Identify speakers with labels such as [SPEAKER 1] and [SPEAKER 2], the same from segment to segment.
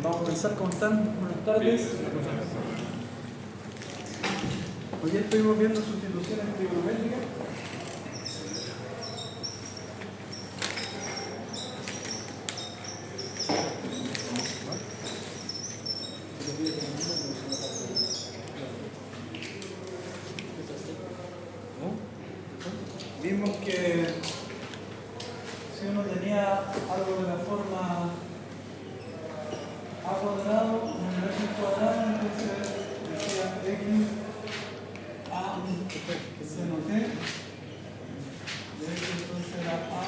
[SPEAKER 1] Vamos a pensar cómo están. Buenas tardes. Hoy día estuvimos viendo sustituciones trigonométricas. Vimos que si uno tenía algo de la forma a cuadrado menos x cuadrado, entonces decía x a seno t de x, entonces era a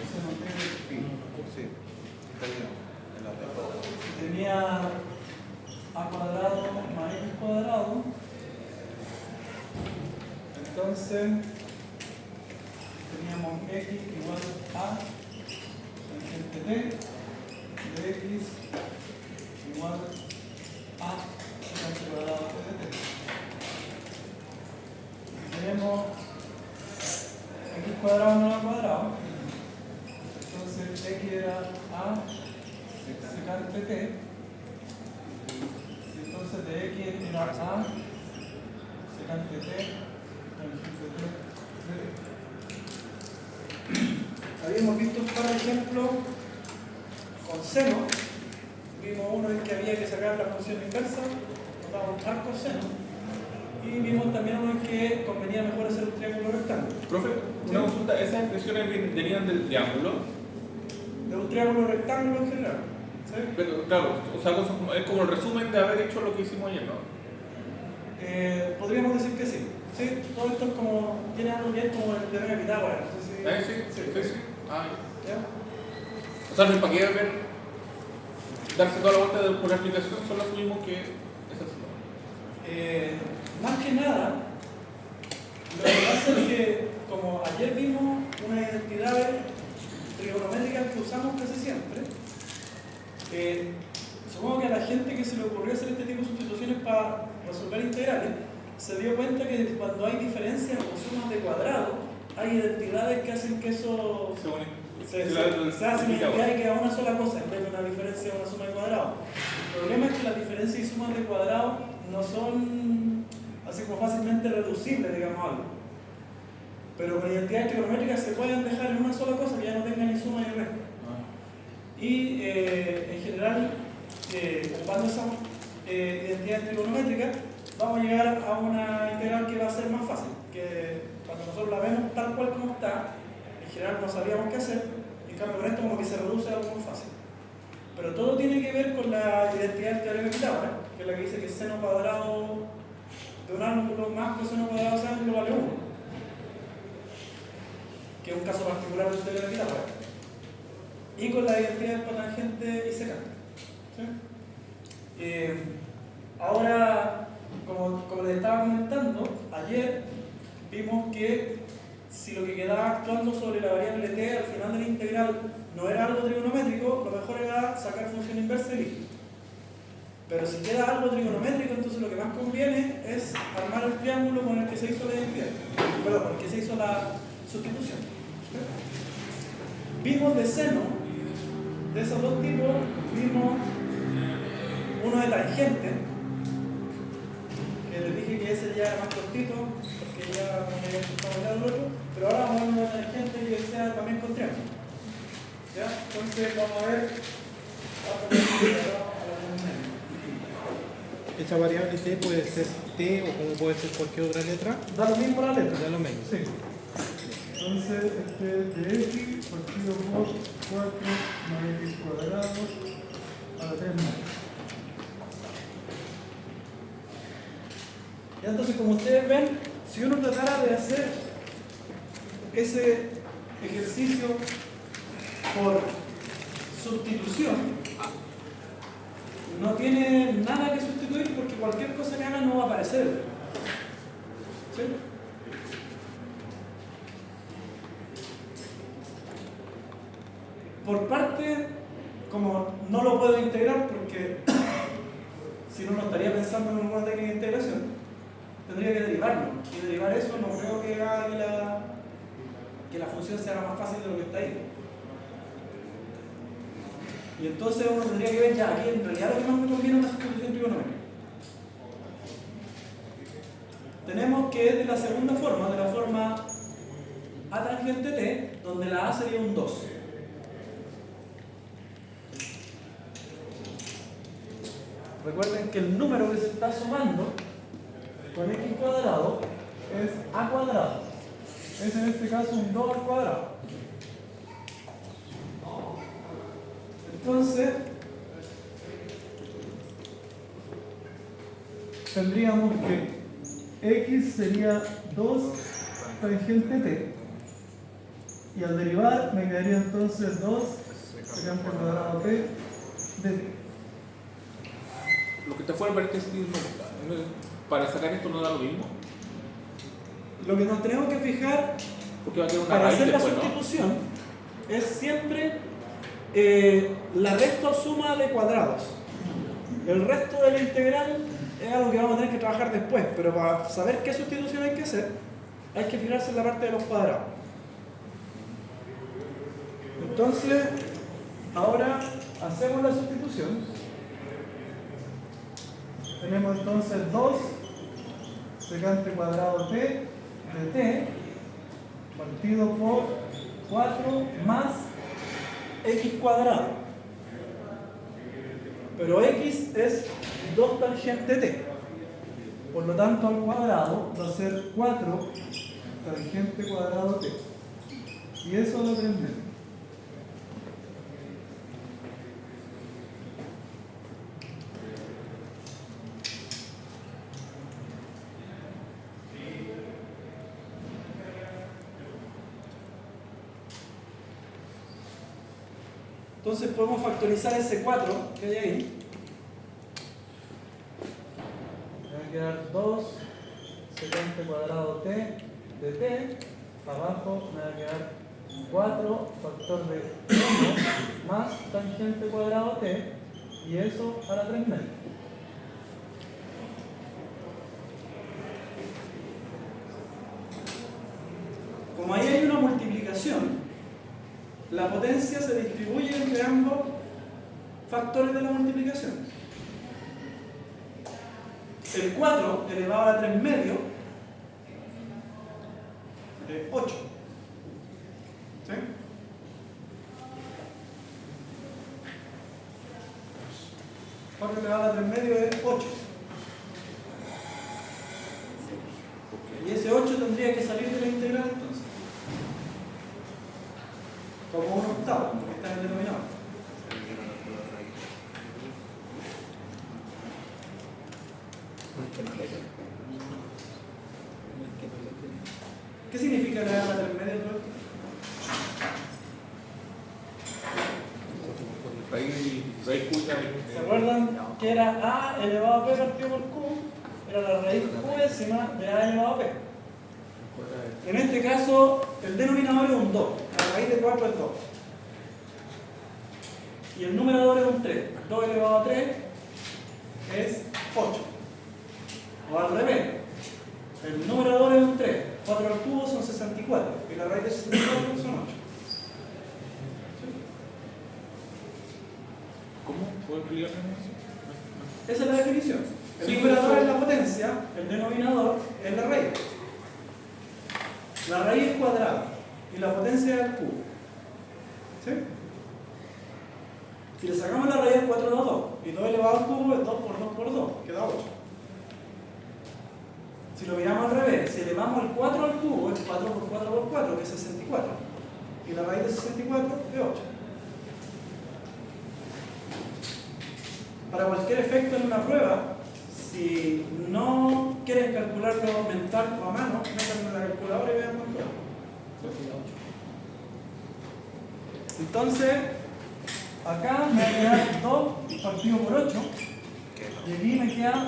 [SPEAKER 1] seno t de pi.
[SPEAKER 2] Sí, está bien.
[SPEAKER 1] Si tenía a cuadrado más x cuadrado, entonces teníamos x igual a tangente t de x igual a secante cuadrado t de t. Si tenemos x cuadrado menos a cuadrado, entonces x era a secante t, y entonces de x era a secante t tangente t de t. Habíamos visto un par de ejemplos con seno. Vimos uno en que había que sacar la función inversa, nos daba un arco seno. Y vimos también uno en que convenía mejor hacer un triángulo rectángulo.
[SPEAKER 2] Profe, una consulta, ¿esas expresiones venían del triángulo?
[SPEAKER 1] De un triángulo rectángulo en general. ¿Sí?
[SPEAKER 2] Pero claro, o sea, es como el resumen de haber hecho lo que hicimos ayer, ¿no?
[SPEAKER 1] Podríamos decir que sí. Sí, todo esto es como, tiene algo bien como el teorema de Pitágoras. No sé si...
[SPEAKER 2] Sí. Ah,
[SPEAKER 1] ¿Ya?
[SPEAKER 2] o sea, no hay para qué ver, darse toda la vuelta por la explicación, solo asumimos que es así.
[SPEAKER 1] Más que nada, lo que pasa es que, como ayer vimos unas identidades trigonométricas que usamos casi siempre, supongo que a la gente que se le ocurrió hacer este tipo de sustituciones para resolver integrales, se dio cuenta que cuando hay diferencias o sumas de cuadrado, hay identidades que hacen que eso se hace una identidad y queda una sola cosa en vez de una diferencia o una suma de cuadrado. El problema es que las diferencias y sumas de cuadrado no son así como fácilmente reducibles, digamos algo. Pero con identidades trigonométricas se pueden dejar en una sola cosa que ya no tenga ni suma ni resta. Y en general, ocupando esas identidades trigonométricas, vamos a llegar a una integral que va a ser más fácil. Que cuando nosotros la vemos tal cual como está, en general no sabíamos qué hacer, y en cambio con esto como que se reduce a algo muy fácil. Pero todo tiene que ver con la identidad del teorema de Pitágoras, que es la que dice que seno cuadrado de un ángulo más coseno cuadrado de ese ángulo vale 1. Que es un caso particular del teorema de Pitágoras. Y con la identidad del cotangente y secante. ¿Sí? Ahora, como les estaba comentando, ayer vimos que si lo que quedaba actuando sobre la variable t al final de la integral no era algo trigonométrico, lo mejor era sacar función inversa y listo. Pero si queda algo trigonométrico, entonces lo que más conviene es armar el triángulo con el que se hizo la identidad. Perdón, con el que se hizo la sustitución. Vimos de seno, de esos dos tipos, vimos uno de tangente, que les dije que ese ya era más cortito, porque ya me había gustado el otro, pero ahora vamos a ver uno de tangente que sea también con triángulo. ¿Ya? Entonces vamos a ver
[SPEAKER 3] Esa variable t puede ser t o como puede ser cualquier otra letra.
[SPEAKER 1] da lo mismo la letra.
[SPEAKER 3] Da lo mismo.
[SPEAKER 1] Sí. Entonces, este de x partido por 4 más x cuadrado a la 3 más. Y entonces, como ustedes ven, si uno tratara de hacer ese ejercicio por sustitución, no tiene nada que sustituir porque cualquier cosa que haga no va a aparecer. ¿Sí? Por parte, como no lo puedo integrar porque si no, no estaría pensando en una técnica de integración, tendría que derivarlo. Y derivar eso no creo que haga que la función sea más fácil de lo que está ahí. Y entonces uno tendría que ver ya aquí en realidad lo que más me conviene es una sustitución trigonométrica. Tenemos que es de la segunda forma, de la forma A tangente T, donde la A sería un 2. Recuerden que el número que se está sumando con x cuadrado es a cuadrado. Es en este caso un 2 al cuadrado. Entonces, tendríamos que x sería 2 tangente t. Y al derivar me quedaría entonces 2 secante cuadrado t de t.
[SPEAKER 2] Lo que está fuera para este sentido para sacar esto no da lo mismo.
[SPEAKER 1] Lo que nos tenemos que fijar
[SPEAKER 2] Porque va a quedar una
[SPEAKER 1] para
[SPEAKER 2] raíz
[SPEAKER 1] hacer la
[SPEAKER 2] después, ¿no?
[SPEAKER 1] sustitución es siempre la recta o suma de cuadrados. El resto de la integral es algo que vamos a tener que trabajar después, pero para saber qué sustitución hay que hacer, hay que fijarse en la parte de los cuadrados. Entonces, ahora hacemos la sustitución. Tenemos entonces 2 secante cuadrado t de t partido por 4 más x cuadrado. Pero x es 2 tangente t. Por lo tanto, al cuadrado va a ser 4 tangente cuadrado t. Y eso lo aprendemos. Entonces podemos factorizar ese 4 que hay ahí. Me va a quedar 2 secante cuadrado t de t. Abajo me va a quedar 4 factor de 1 más tangente cuadrado t. Y eso a la 3 medio. Como ahí hay una multiplicación, la potencia se distribuye entre ambos factores de la multiplicación. El 4 elevado a la 3 medio es 8. ¿Sí? El 4 elevado a la 3 medio es 8. Y ese 8 tendría que salir de la integral entonces. Como un octavo, porque está en el denominador. ¿Qué significa la a la 3 medio?
[SPEAKER 2] Raíz cuya.
[SPEAKER 1] ¿Se acuerdan que era a elevado a p partido por q? Era la raíz q décima de a elevado a p. En este caso, el denominador es un 2. La raíz de 4 es 2. Y el numerador es un 3. 2 elevado a 3 es 8. O al revés. El numerador es un 3. 4 al cubo son 64. Y la raíz de 64 son 8.
[SPEAKER 2] ¿Cómo? ¿Puedo explicarme eso?
[SPEAKER 1] Esa es la definición. El
[SPEAKER 2] Sí,
[SPEAKER 1] numerador
[SPEAKER 2] eso.
[SPEAKER 1] es la potencia, el denominador es la raíz. La raíz es cuadrada y la potencia es al cubo. ¿Sí? Si le sacamos la raíz, 4 da 2. Y 2 elevado al cubo es 2 por 2 por 2, queda 8. Si lo miramos al revés, si elevamos el 4 al cubo, es 4 por 4 por 4, que es 64. Y la raíz de 64 es 8. Para cualquier efecto en una prueba, si no quieres calcularlo mental o a mano, métanlo en la calculadora y vean cuánto es. Entonces, acá me va a quedar 2 partido por 8, y aquí me queda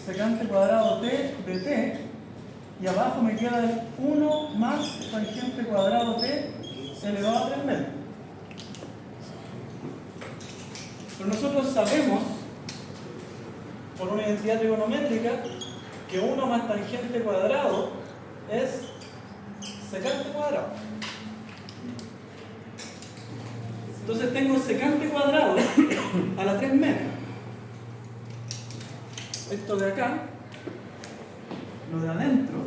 [SPEAKER 1] secante cuadrado t de t, y abajo me queda el 1 más tangente cuadrado t elevado a 3 medios. Pero nosotros sabemos, por una identidad trigonométrica, que 1 más tangente cuadrado es secante cuadrado. Entonces tengo secante cuadrado a la 3 media. Esto de acá, lo de adentro,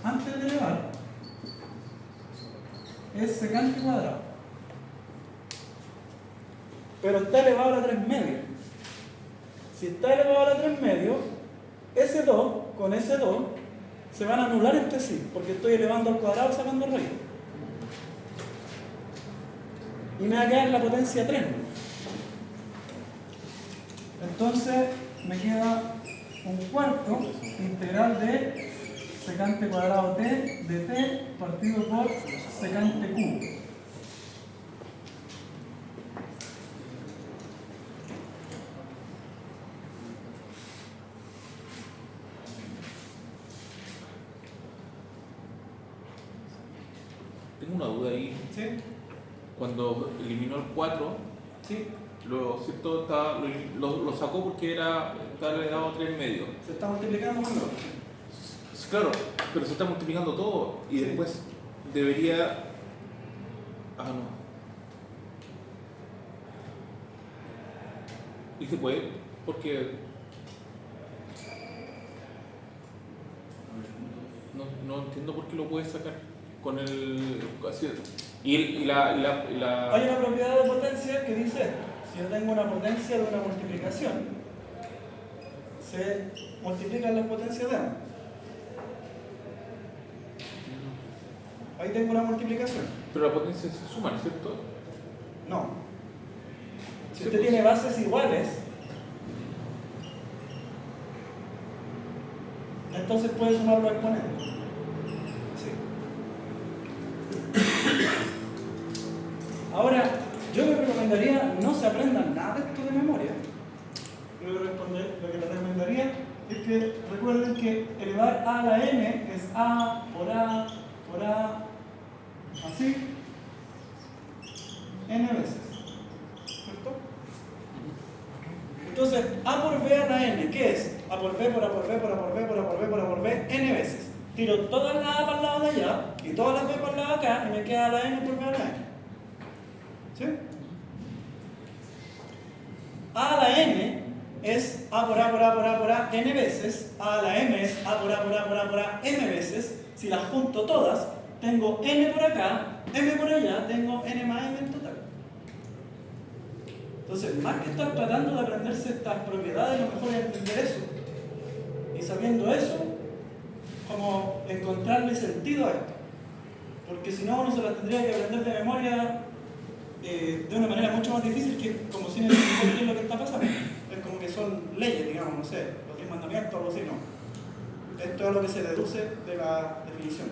[SPEAKER 1] antes de elevar, es secante cuadrado. Pero está elevado a la 3 media. Si está elevado a la 3 medio, ese 2 con ese 2 se van a anular entre sí, porque estoy elevando al cuadrado sacando raíz. Y me va a quedar la potencia 3. Entonces me queda un cuarto integral de secante cuadrado t de t partido por secante cubo.
[SPEAKER 2] Tengo una duda ahí.
[SPEAKER 1] ¿Sí?
[SPEAKER 2] Cuando eliminó el 4,
[SPEAKER 1] ¿Sí?
[SPEAKER 2] ¿cierto? Lo sacó porque estaba elevado a 3 medios.
[SPEAKER 1] Se está multiplicando con lo otro.
[SPEAKER 2] Claro, pero se está multiplicando todo y
[SPEAKER 1] Sí.
[SPEAKER 2] después debería... Ah, no. Y se puede, porque... No entiendo por qué lo puedes sacar con el... Así, y la...
[SPEAKER 1] Hay una propiedad de potencia que dice esto. Si yo tengo una potencia de una multiplicación, se multiplican las potencias de ambas. Ahí tengo una multiplicación.
[SPEAKER 2] Pero la potencia se suma, ¿cierto?
[SPEAKER 1] No. Si
[SPEAKER 2] Sí,
[SPEAKER 1] usted
[SPEAKER 2] pues.
[SPEAKER 1] tiene bases iguales, entonces puede sumar los exponentes. Sí. Ahora, yo les recomendaría no se aprendan nada de esto de memoria. Yo lo que les recomendaría es que recuerden que elevar a a la n es a por a por a, así, n veces. ¿Cierto? Entonces, a por b a la n, ¿qué es? A por b por a por b por a por b por a por b por a por b, n veces. Tiro todas las a para el lado de allá y todas las b para el lado de acá y me queda la n por b a la n. ¿Sí? A a la n es a por a por a por a por a n veces, a la m es a por a por a por a por a m veces. Si las junto todas, tengo n por acá, m por allá, tengo n más m en total. Entonces, más que estar tratando de aprenderse estas propiedades, lo mejor es entender eso. Y sabiendo eso, como encontrarle sentido a esto. Porque si no, uno se las tendría que aprender de memoria de una manera mucho más difícil, que como si no entender qué es lo que está pasando. Es como que son leyes, digamos, no sé, los 10 mandamientos o algo así, no. Esto es lo que se deduce de la definición.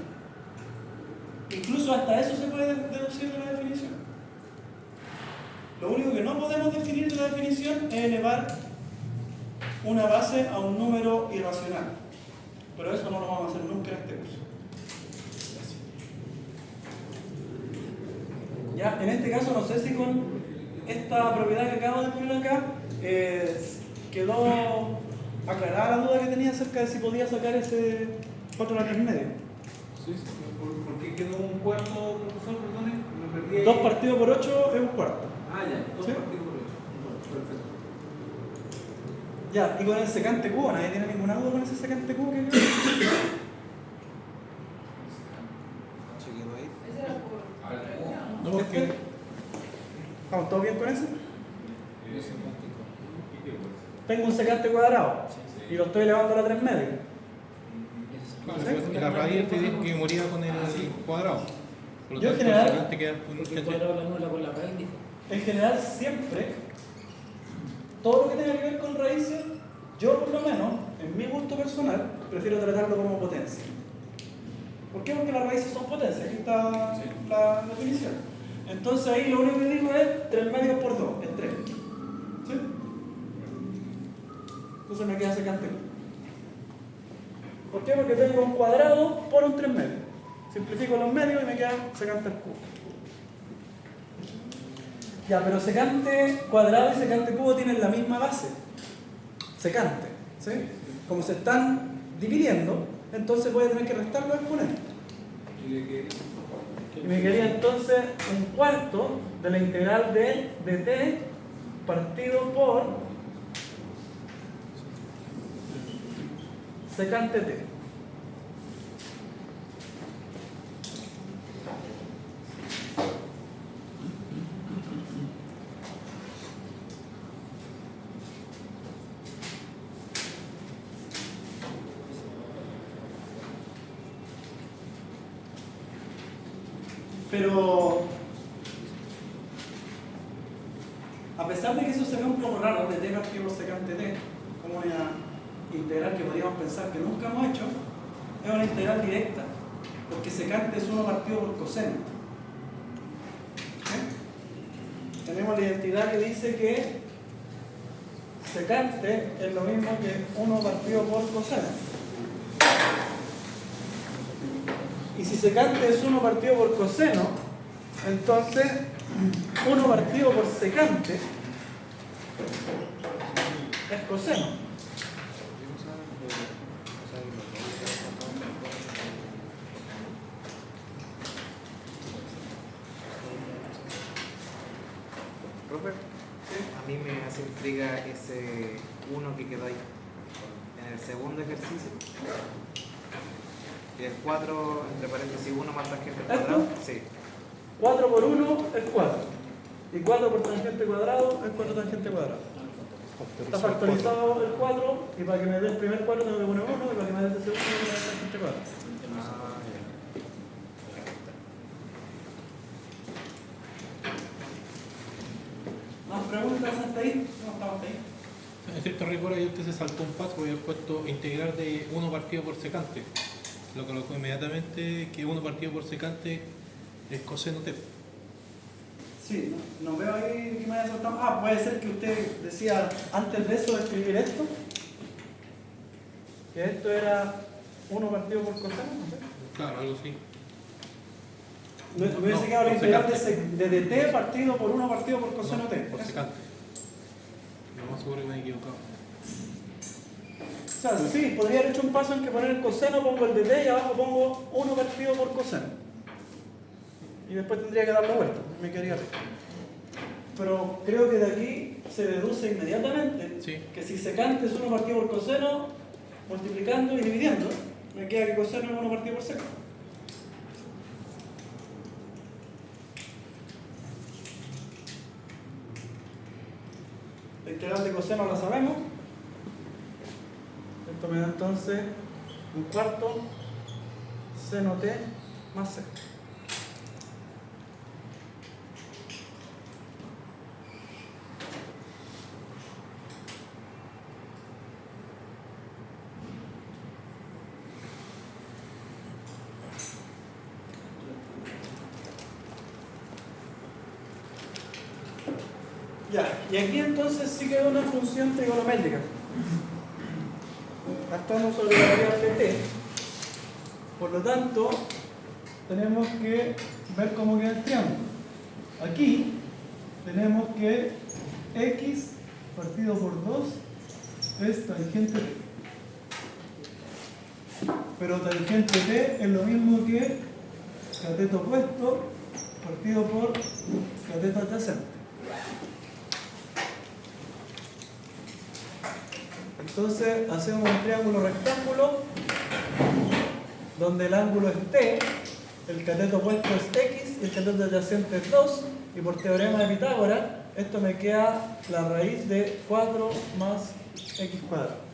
[SPEAKER 1] Incluso hasta eso se puede deducir de la definición. Lo único que no podemos definir de la definición es elevar una base a un número irracional. Pero eso no lo vamos a hacer nunca en este curso. Ya, en este caso no sé si con esta propiedad que acabo de poner acá quedó aclarada la duda que tenía acerca de si podía sacar ese 4 a la 3 medio.
[SPEAKER 2] Sí, sí.
[SPEAKER 4] ¿Por qué quedó un cuarto, profesor? Perdone, me perdí ahí.
[SPEAKER 1] 2 partido por 8 es un cuarto.
[SPEAKER 4] Ah, ya, 2
[SPEAKER 1] ¿Sí?
[SPEAKER 4] partidos por 8. Bueno, perfecto.
[SPEAKER 1] Ya, y con el secante cubo, ¿nadie tiene ninguna duda con ese secante cubo que quedó?
[SPEAKER 4] Chequeo ahí.
[SPEAKER 5] Ese era por...
[SPEAKER 2] No, porque...
[SPEAKER 1] ¿Estamos todos bien con eso? Tengo un secante cuadrado y lo estoy elevando a la 3 medio.
[SPEAKER 3] Y la raíz te dijo que moría con el cuadrado. Por lo
[SPEAKER 1] Yo en
[SPEAKER 3] tanto,
[SPEAKER 1] general-
[SPEAKER 3] el secante queda con
[SPEAKER 5] Porque el
[SPEAKER 3] ¿cachai?
[SPEAKER 5] cuadrado la anula con la raíz, dijo.
[SPEAKER 1] En general, siempre, todo lo que tenga que ver con raíces, yo por lo menos, en mi gusto personal, prefiero tratarlo como potencia. ¿Por qué? Porque las raíces son potencias, aquí está la definición. Entonces ahí lo único que digo es 3 medios por 2, es 3. ¿Sí? Entonces me queda secante. ¿Por qué? Porque tengo un cuadrado por un 3 medios. Simplifico los medios y me queda secante al cubo. Ya, pero secante cuadrado y secante cubo tienen la misma base. Secante. ¿Sí? Como se están dividiendo, entonces voy a tener que restar los exponentes.
[SPEAKER 4] ¿Y de qué?
[SPEAKER 1] Y me quedaría entonces un cuarto de la integral de dt partido por secante t. Pero a pesar de que eso se ve un poco raro, de t partido por secante t, como una integral que podríamos pensar que nunca hemos hecho, es una integral directa, porque secante es 1 partido por coseno. ¿Sí? Tenemos la identidad que dice que secante es lo mismo que 1 partido por coseno. Y si secante es 1 partido por coseno, entonces 1 partido por secante es coseno.
[SPEAKER 3] Robert, a mí me hace intriga ese 1 que quedó ahí en el segundo ejercicio. Y el 4, entre paréntesis, 1 más tangente al cuadrado. Sí.
[SPEAKER 1] 4 por 1 es 4. Y 4 por tangente cuadrado es 4 tangente cuadrado. Está factorizado el 4 y para que me dé el primer 4 tengo que poner 1 y para que me dé el segundo tengo que poner tangente cuadrado. ¿Más preguntas hasta ahí? No, estamos hasta ahí.
[SPEAKER 3] En cierto rigor ahí usted se saltó un paso y había puesto integral de 1 partido por secante. Lo colocó inmediatamente que 1 partido por secante es coseno t.
[SPEAKER 1] Sí, no veo ahí que me haya saltado. Ah, puede ser que usted decía antes de eso de escribir esto, que esto era 1 partido por coseno, no sé.
[SPEAKER 3] Claro, algo así.
[SPEAKER 1] Me hubiese quedado la integral de dt partido por 1 partido por coseno t.
[SPEAKER 3] Por secante. Lo más seguro que me he equivocado.
[SPEAKER 1] O sea, sí, podría haber hecho un paso en que poner el coseno, pongo el dt y abajo pongo 1 partido por coseno. Y después tendría que darle vuelta, me quedaría recto. Pero creo que de aquí se deduce inmediatamente que si secante es 1 partido por coseno, multiplicando y dividiendo, me queda que coseno es 1 partido por secante. La integral de coseno la sabemos. Esto me da entonces un cuarto seno t más c. Ya, y aquí entonces sí queda una función trigonométrica. Actuamos sobre la variable t. Por lo tanto, tenemos que ver cómo queda el triángulo. Aquí tenemos que x partido por 2 es tangente t. Pero tangente t es lo mismo que cateto opuesto partido por cateto adyacente. Entonces hacemos un triángulo rectángulo donde el ángulo es t, el cateto opuesto es x y el cateto adyacente es 2, y por teorema de Pitágoras esto me queda la raíz de 4 más x cuadrado.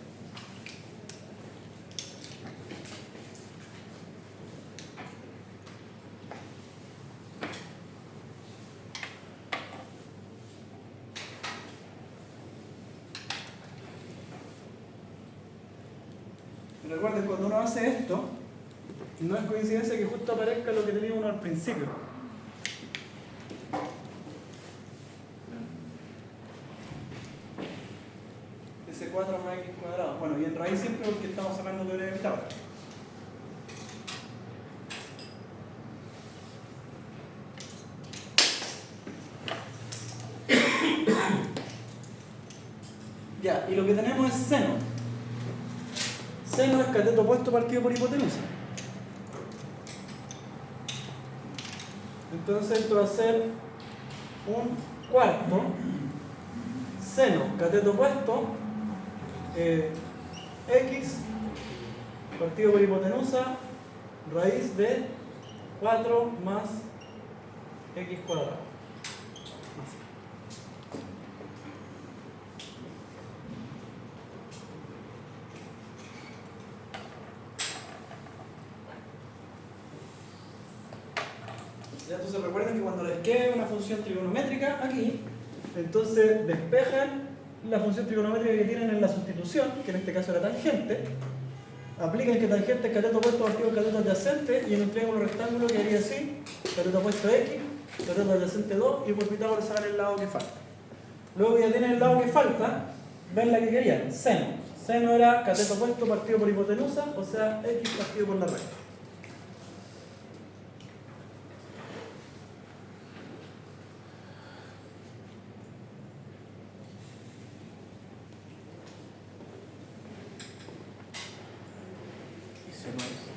[SPEAKER 1] Recuerden, cuando uno hace esto, no es coincidencia que justo aparezca lo que tenía uno al principio. Ese 4 más x cuadrado. Bueno, y en raíz siempre porque estamos sacando teoría de Pitágoras. Ya, y lo que tenemos es seno. Seno es cateto opuesto partido por hipotenusa. Entonces esto va a ser un cuarto seno cateto opuesto x partido por hipotenusa raíz de 4 más x cuadrado. Ya, entonces recuerden que cuando les quede una función trigonométrica aquí, entonces despejan la función trigonométrica que tienen en la sustitución, que en este caso era tangente, aplican que tangente es cateto opuesto partido cateto adyacente, y en un triángulo rectángulo quedaría así: cateto opuesto x, cateto adyacente 2, y por Pitágoras sacan el lado que falta. Luego que ya tienen el lado que falta, ven la que querían, seno. Seno era cateto opuesto partido por hipotenusa, o sea, x partido por la raíz.
[SPEAKER 2] Y seno es.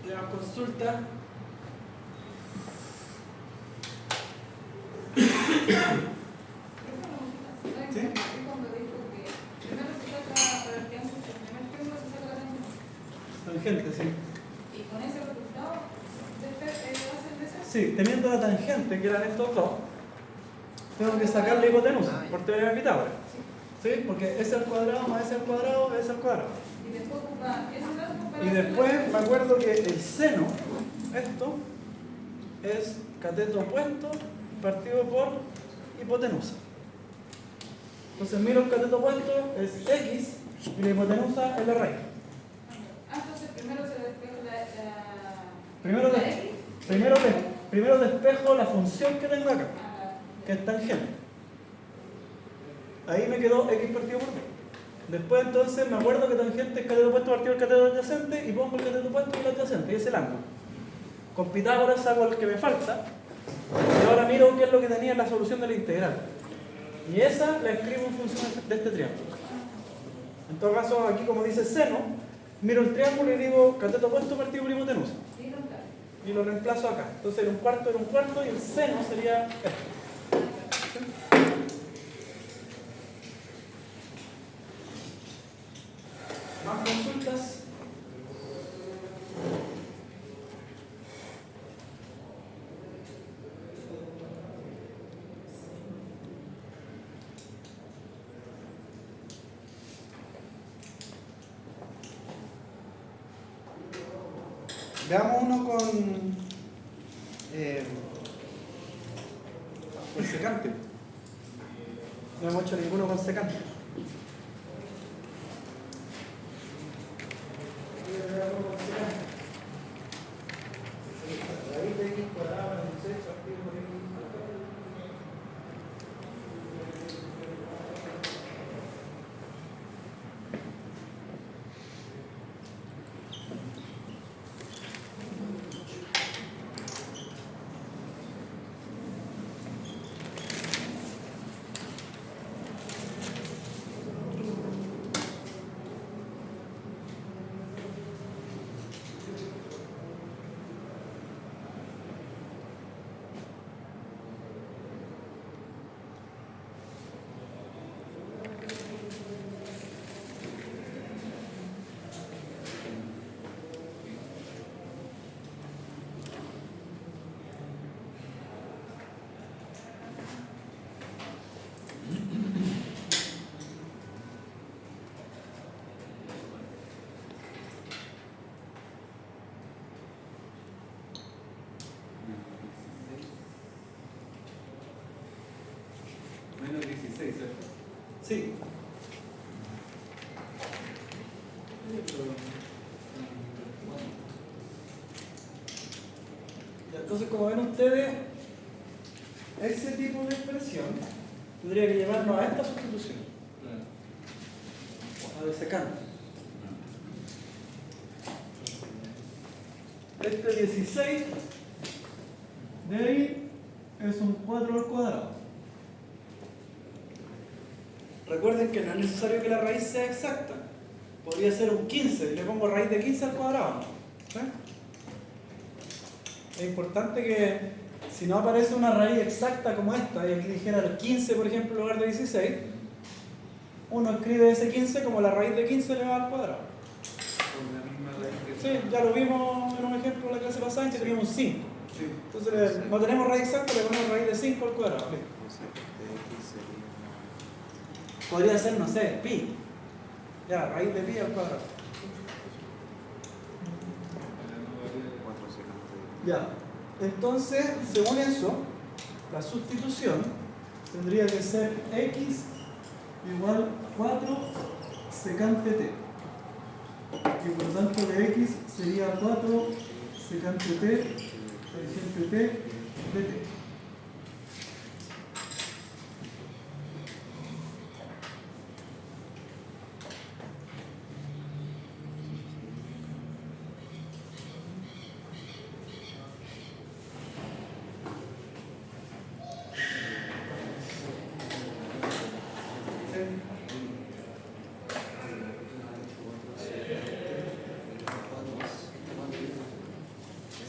[SPEAKER 1] Tenemos consulta. ¿Sí?
[SPEAKER 5] Cuando dijo que primero se saca para el triángulo, el primer triángulo se saca la tangente.
[SPEAKER 1] Tangente, sí.
[SPEAKER 5] Y con ese resultado, después hacen deseo.
[SPEAKER 1] Sí, teniendo la tangente, que eran estos dos, tengo que sacar la hipotenusa por teorema de Pitágoras. ¿Sí? Porque s al cuadrado más s al cuadrado es s al cuadrado.
[SPEAKER 5] Y después ocupa ese dato para
[SPEAKER 1] Y
[SPEAKER 5] hacer
[SPEAKER 1] después
[SPEAKER 5] la-
[SPEAKER 1] me acuerdo que el seno, esto, es cateto opuesto partido por hipotenusa. Entonces miro el cateto opuesto, es x, y la hipotenusa es la raíz.
[SPEAKER 5] Entonces primero se despeja
[SPEAKER 1] Primero,
[SPEAKER 5] la
[SPEAKER 1] de-
[SPEAKER 5] X.
[SPEAKER 1] primero despejo la función que tengo acá,
[SPEAKER 5] Ah,
[SPEAKER 1] que es tangente. Ahí me quedó x partido por b. Después entonces me acuerdo que tangente es cateto opuesto partido por cateto adyacente, y pongo el cateto opuesto y el adyacente, y es el ángulo. Con Pitágoras hago el que me falta, y ahora miro qué es lo que tenía en la solución de la integral. Y esa la escribo en función de este triángulo. En todo caso, aquí como dice seno, miro el triángulo y digo cateto opuesto partido por hipotenusa.
[SPEAKER 5] sí, no, claro.
[SPEAKER 1] Y lo reemplazo acá. Entonces era un cuarto, y el seno sería esto. ¿Más consultas? Veamos uno con secante. No hemos hecho ninguno con secante. Raíz de x cuadrado menos 6 partido por x. Sí. Ya, entonces, como ven ustedes, ese tipo de expresión tendría que llevarnos a esta sustitución, a de secante. Este 16 de ahí es un 4 al cuadrado. Recuerden que no es necesario que la raíz sea exacta. Podría ser un 15 y le pongo raíz de 15 al cuadrado. ¿Sí? Es importante que si no aparece una raíz exacta como esta, y aquí dijera 15 por ejemplo en lugar de 16, uno escribe ese 15 como la raíz de 15 elevado al cuadrado.
[SPEAKER 4] Con la misma raíz que
[SPEAKER 1] Sí, ya lo vimos en un ejemplo en la clase pasada en que teníamos un 5.
[SPEAKER 4] Sí.
[SPEAKER 1] Entonces no tenemos raíz exacta, le ponemos raíz de 5 al cuadrado. Podría ser, no sé, pi. Ya, raíz de pi al cuadrado. Ya, entonces, según eso, la sustitución tendría que ser x igual 4 secante t. Y por lo tanto de x sería 4 secante t, tangente t, de t.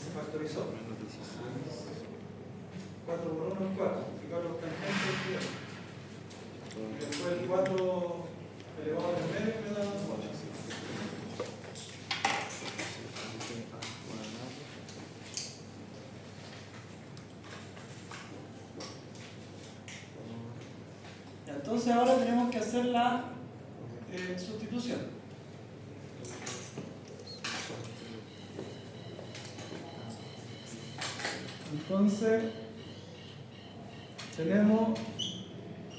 [SPEAKER 1] Se factorizó. 4 por 1 es 4. Y 4 tangentes y después el 4 elevado al medio me da 8. Entonces ahora tenemos que hacer la sustitución. Entonces tenemos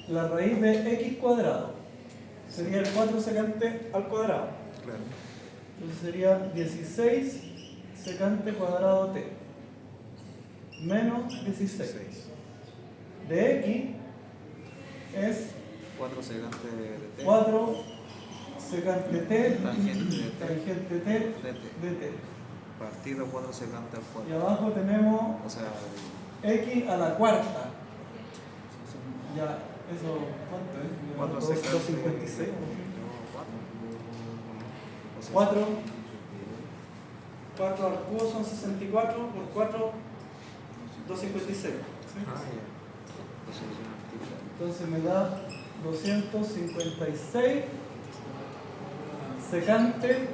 [SPEAKER 1] la raíz de x cuadrado. Sería el 4 secante al cuadrado.
[SPEAKER 6] Claro.
[SPEAKER 1] Entonces sería 16 secante cuadrado t. Menos 16. De x es
[SPEAKER 6] 4 secante de t.
[SPEAKER 1] 4 secante t
[SPEAKER 6] Tangente de t.
[SPEAKER 1] tangente t
[SPEAKER 6] De t.
[SPEAKER 1] de t.
[SPEAKER 6] Partido 4 secante al
[SPEAKER 1] Y
[SPEAKER 6] cuadrado.
[SPEAKER 1] abajo tenemos
[SPEAKER 6] O sea,
[SPEAKER 1] x a la cuarta. Ya, eso, ¿cuánto es?
[SPEAKER 6] 4 secante.
[SPEAKER 1] 256.
[SPEAKER 6] O sea,
[SPEAKER 1] 4. 4 al cubo son 64 por 4, 256. ¿Sí?
[SPEAKER 6] Ah, ya. Entonces,
[SPEAKER 1] Entonces me da 256 secante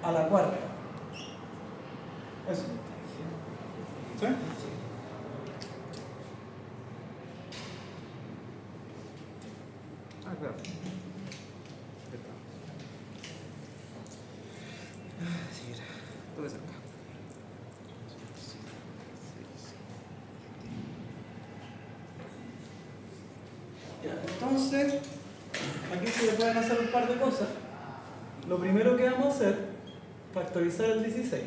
[SPEAKER 1] a la cuarta. Eso. ¿Sí?
[SPEAKER 6] ah, claro. Sí, mira. Todo es acá.
[SPEAKER 1] Ya, entonces, aquí se le pueden hacer un par de cosas. Lo primero que vamos a hacer, factorizar el 16.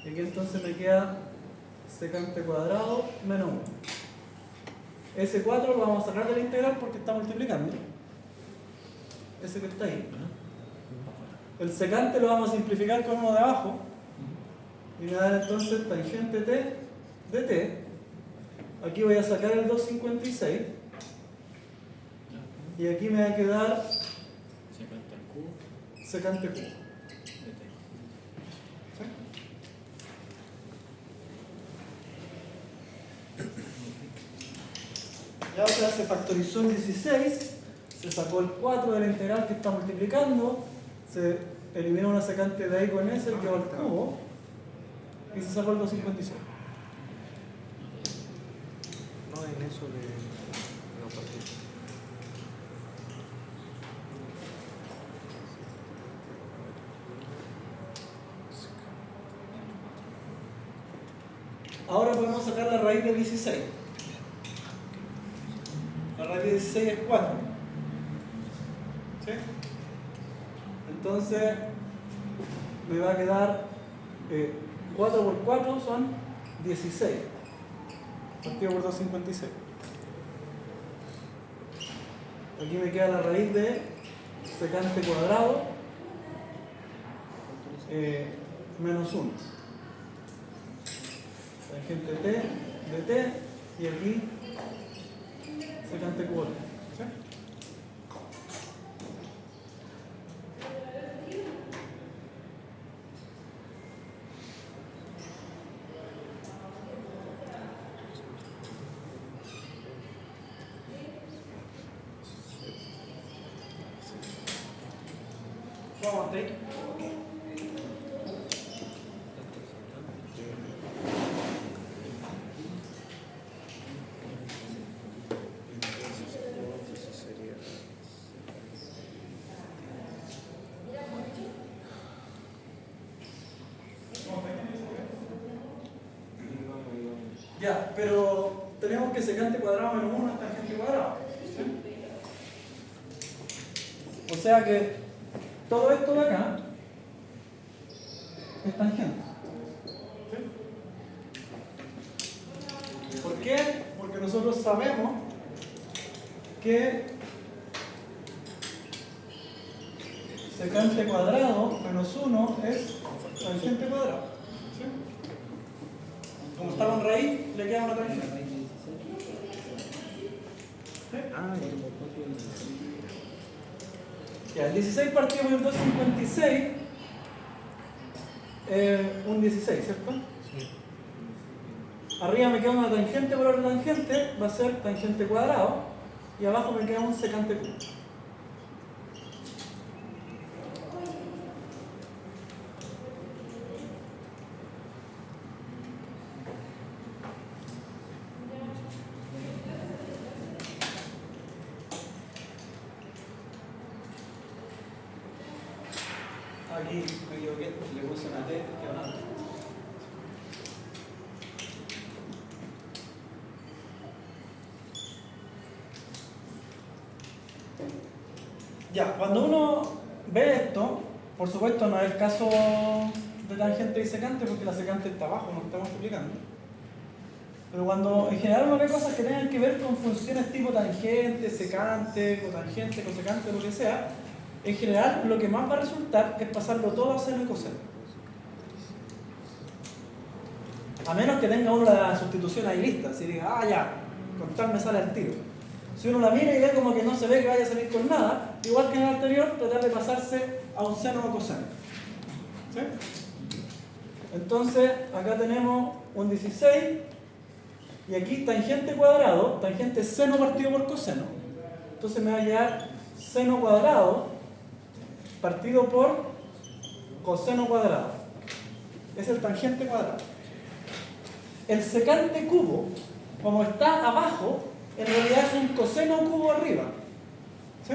[SPEAKER 1] Y aquí entonces me queda secante cuadrado menos 1. Ese 4 lo vamos a sacar de la integral porque está multiplicando. Ese que está ahí. El secante lo vamos a simplificar con uno de abajo. Y me da entonces tangente t de t. Aquí voy a sacar el 256. Y aquí me va a quedar secante cubo. ¿Sí? Ya, o sea, se factorizó el 16, se sacó el 4 de la integral que está multiplicando, se eliminó una secante de ahí con ese, el que va al cubo, y se sacó el 256.
[SPEAKER 6] No en eso de los partidos.
[SPEAKER 1] Ahora podemos sacar la raíz de 16. La raíz de de 16 es 4. ¿Sí? Entonces me va a quedar 4 por 4 son 16. Partido por 2, 56. Aquí me queda la raíz de secante cuadrado menos 1. Tangente t de t y aquí secante cuadrado. ¿Sí? Vamos hasta ahí. Ya, pero tenemos que secante cuadrado menos 1 es tangente cuadrado. ¿Sí? O sea que todo esto de acá es tangente. ¿Sí? ¿Por qué? Porque nosotros sabemos que secante cuadrado menos 1 es tangente cuadrado. ¿Sí? Como estaba en raíz, le queda una tangente. ¿Sí? Ya, el 16 partido por el 256 un 16, ¿cierto?
[SPEAKER 3] Sí.
[SPEAKER 1] Arriba me queda una tangente por otra tangente, va a ser tangente cuadrado, y abajo me queda un secante cubo. Aquí me equivoqué, le puse una T que una T. Ya, cuando uno ve esto, por supuesto no es el caso de tangente y secante porque la secante está abajo, no estamos explicando. Pero cuando en general uno ve cosas que tengan que ver con funciones tipo tangente, secante, cotangente, cosecante, lo que sea, en general lo que más va a resultar es pasarlo todo a seno y coseno. A menos que tenga uno la sustitución ahí lista, si diga, ya, con tal me sale al tiro. Si uno la mira y ve como que no se ve que vaya a salir con nada, igual que en el anterior, tratar de pasarse a un seno o coseno. ¿Sí? Entonces, acá tenemos un 16 y aquí tangente cuadrado, tangente seno partido por coseno. Entonces me va a llegar seno cuadrado partido por coseno cuadrado. Es el tangente cuadrado. El secante cubo, como está abajo, en realidad es un coseno cubo arriba. ¿Sí?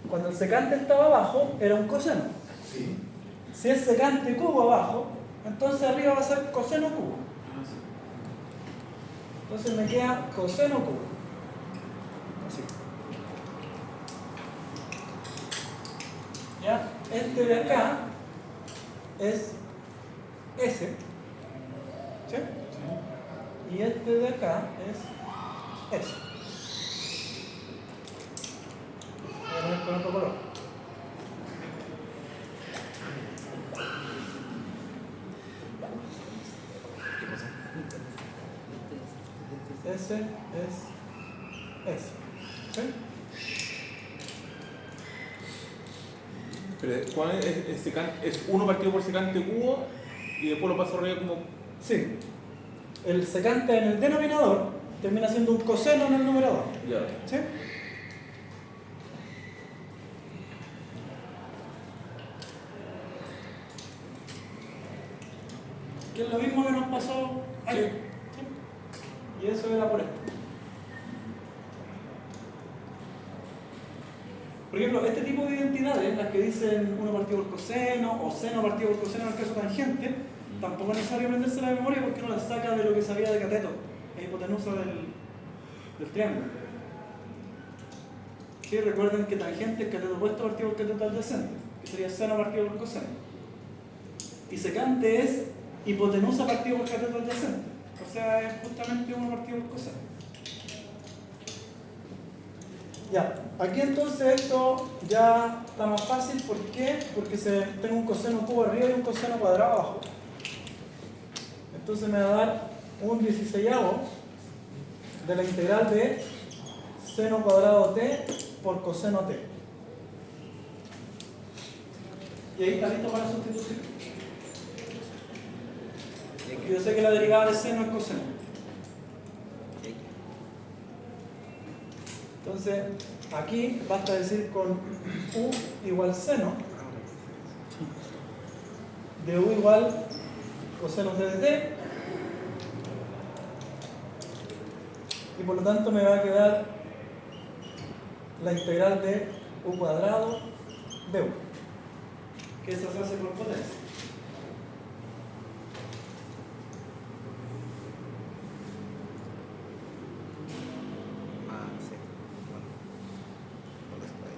[SPEAKER 1] Cuando el secante estaba abajo, era un coseno.
[SPEAKER 2] Sí.
[SPEAKER 1] Si es secante cubo abajo, entonces arriba va a ser coseno cubo. Entonces me queda coseno cubo. Así. ¿Ya? Este de acá es S. ¿Sí? Y este de acá es S. Voy a poner con otro color. S es S. ¿Sí?
[SPEAKER 2] Pero ¿cuál es secante? Es 1 partido por secante cubo y después lo paso arriba como.
[SPEAKER 1] Sí. El secante en el denominador termina siendo un coseno en el numerador.
[SPEAKER 2] Ya.
[SPEAKER 1] ¿Sí? Que es lo mismo que nos pasó ayer. ¿Sí? Y eso era por esto. Por ejemplo, este tipo de identidades, las que dicen 1 partido por coseno o seno partido por coseno en el caso tangente, tampoco es necesario aprenderse la memoria porque uno la saca de lo que sabía de cateto, la hipotenusa del triángulo. ¿Sí? Recuerden que tangente es cateto opuesto partido por cateto adyacente, que sería seno partido por coseno. Y secante es hipotenusa partido por cateto adyacente. O sea, es justamente 1 partido por coseno. Ya, aquí entonces esto ya está más fácil. ¿Por qué? Porque tengo un coseno cubo arriba y un coseno cuadrado abajo. Entonces me va a dar un 16avo de la integral de seno cuadrado t por coseno t. Y ahí está listo para la sustitución. Yo sé que la derivada de seno es coseno. Entonces, aquí basta decir con u igual seno de u igual coseno t de t, y por lo tanto me va a quedar la integral de u cuadrado de u, que eso se hace por potencia.
[SPEAKER 6] Sí. Bueno. Por eso está ahí.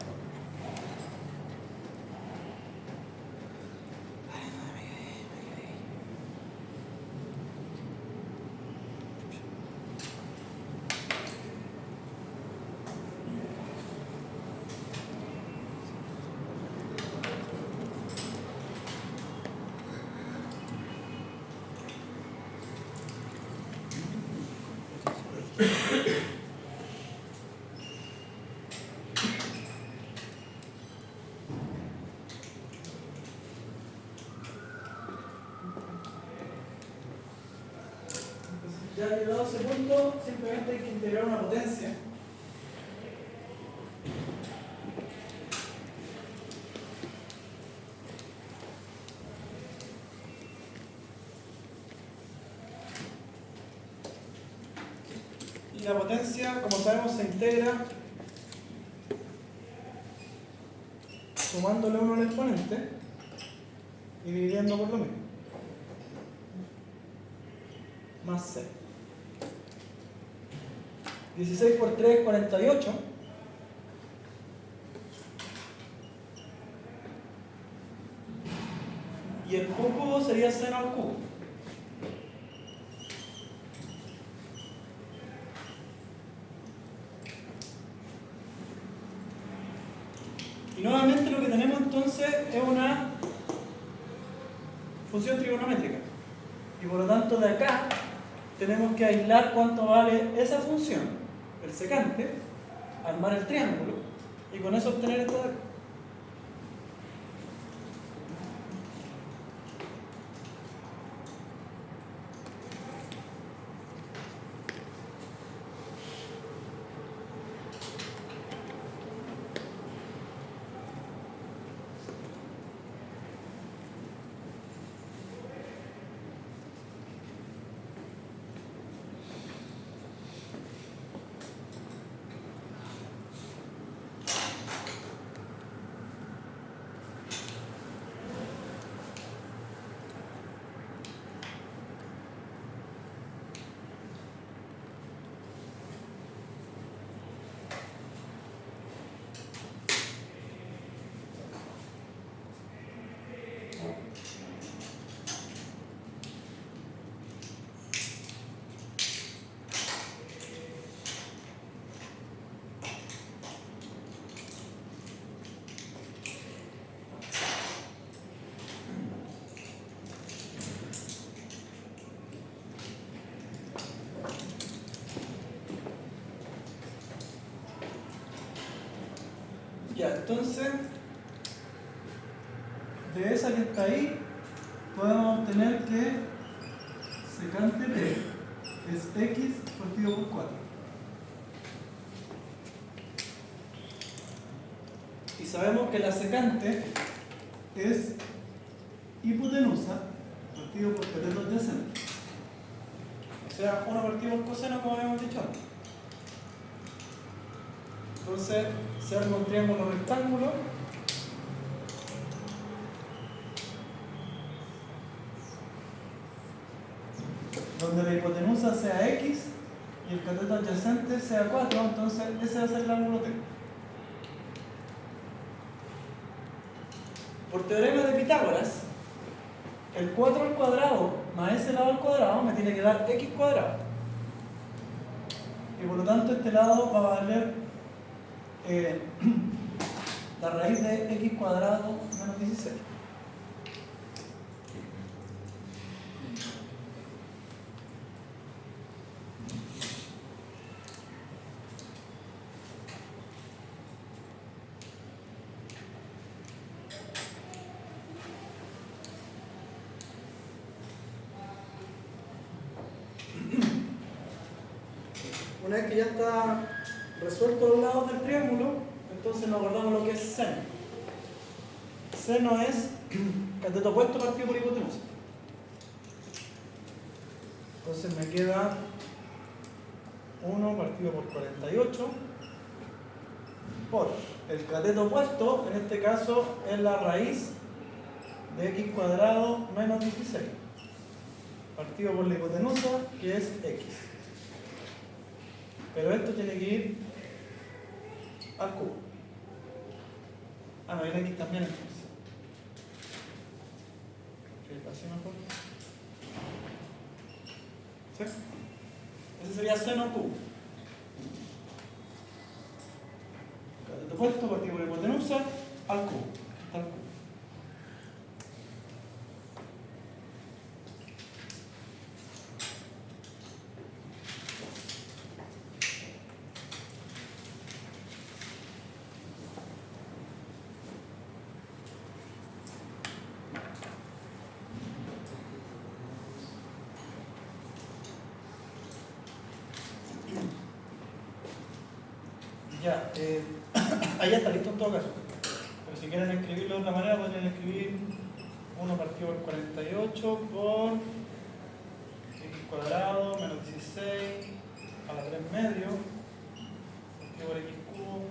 [SPEAKER 1] Ya llegado a ese punto, simplemente hay que integrar una potencia. Y la potencia, como sabemos, se integra sumándole 1 al exponente y dividiendo por lo mismo. Más c. 16 por 3 es 48. Y el q cubo sería seno al cubo. Y nuevamente lo que tenemos entonces es una función trigonométrica. Y por lo tanto de acá tenemos que aislar cuánto vale esa función, el secante, armar el triángulo y con eso obtener esto de acá. Ya, entonces, de esa que está ahí, podemos obtener que secante t es x partido por 4. Y sabemos que la secante es hipotenusa partido por cateto adyacente. O sea, 1 partido por coseno, como habíamos dicho antes. Entonces, se arma un triángulo rectángulo donde la hipotenusa sea x y el cateto adyacente sea 4, entonces ese va a ser el ángulo T. por teorema de Pitágoras, el 4 al cuadrado más ese lado al cuadrado me tiene que dar x cuadrado. Y por lo tanto este lado va a valer la raíz de x cuadrado menos 16. Una vez que ya está resuelto los lados del triángulo, entonces nos acordamos lo que es seno. Seno es cateto opuesto partido por hipotenusa. Entonces me queda 1 partido por 48 por el cateto opuesto, en este caso es la raíz de x cuadrado menos 16 partido por la hipotenusa, que es x. Pero esto tiene que ir al cubo. Ah, no, viene x también entonces. ¿Así mejor? ¿Sí? Ese sería seno cubo. Cateto opuesto partido por la hipotenusa al cubo. Al cubo. Ya, ahí ya está listo en todo caso. Pero si quieren escribirlo de otra manera, podrían escribir 1 partido por 48 por x cuadrado menos 16 a la 3 medio partido por x cubo.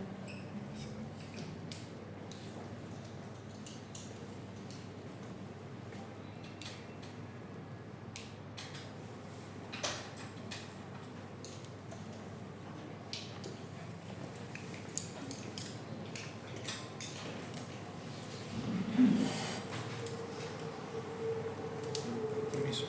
[SPEAKER 3] Permiso.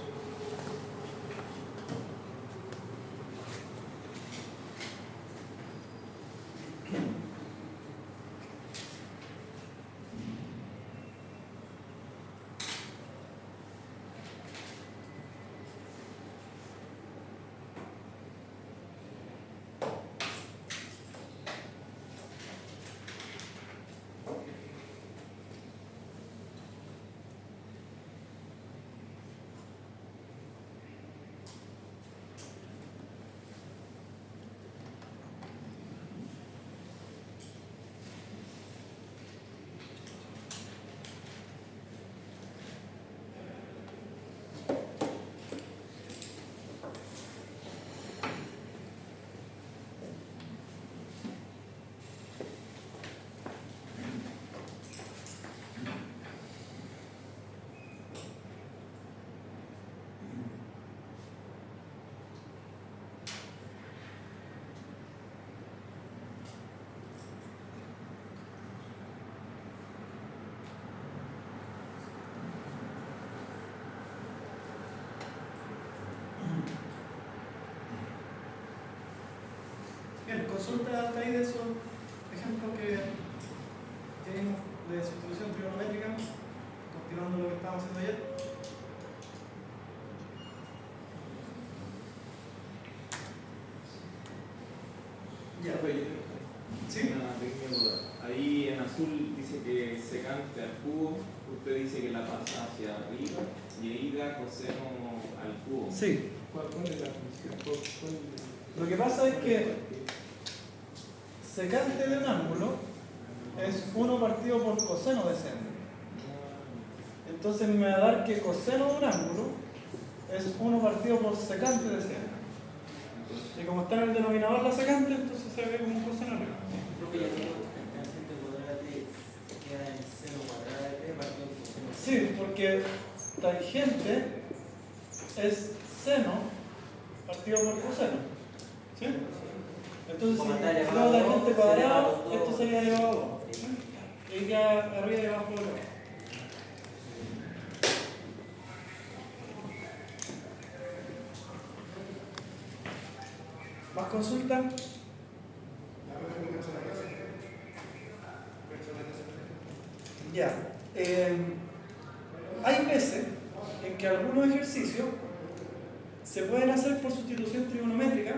[SPEAKER 1] Bien, consulta hasta ahí de esos ejemplos que tenemos de sustitución trigonométrica, continuando lo que estábamos haciendo ayer. Ya, ¿sí?
[SPEAKER 7] Una pequeña duda. Ahí en azul dice que secante al cubo, usted dice que la pasa hacia arriba y ahí da coseno al cubo.
[SPEAKER 1] Sí.
[SPEAKER 7] ¿Cuál es la función?
[SPEAKER 1] Lo que pasa es que secante de un ángulo es 1 partido por coseno de ese ángulo. Entonces me va a dar que coseno de un ángulo es 1 partido por secante de ese ángulo. Y como está en el denominador la secante, entonces se ve como un coseno arriba.
[SPEAKER 6] Profe, ya tengo tangente cuadrada queda en seno cuadrada de 3 partido por coseno.
[SPEAKER 1] Sí, porque tangente es seno partido por coseno. ¿Sí? Entonces,
[SPEAKER 6] Como
[SPEAKER 1] si
[SPEAKER 6] está elevado
[SPEAKER 1] tengo
[SPEAKER 6] a
[SPEAKER 1] tangente
[SPEAKER 6] dos,
[SPEAKER 1] cuadrado,
[SPEAKER 6] elevado a dos.
[SPEAKER 1] esto sería elevado a 2. Y queda arriba y abajo de 2. ¿Más consultas? Ya. Hay veces en que algunos ejercicios se pueden hacer por sustitución trigonométrica,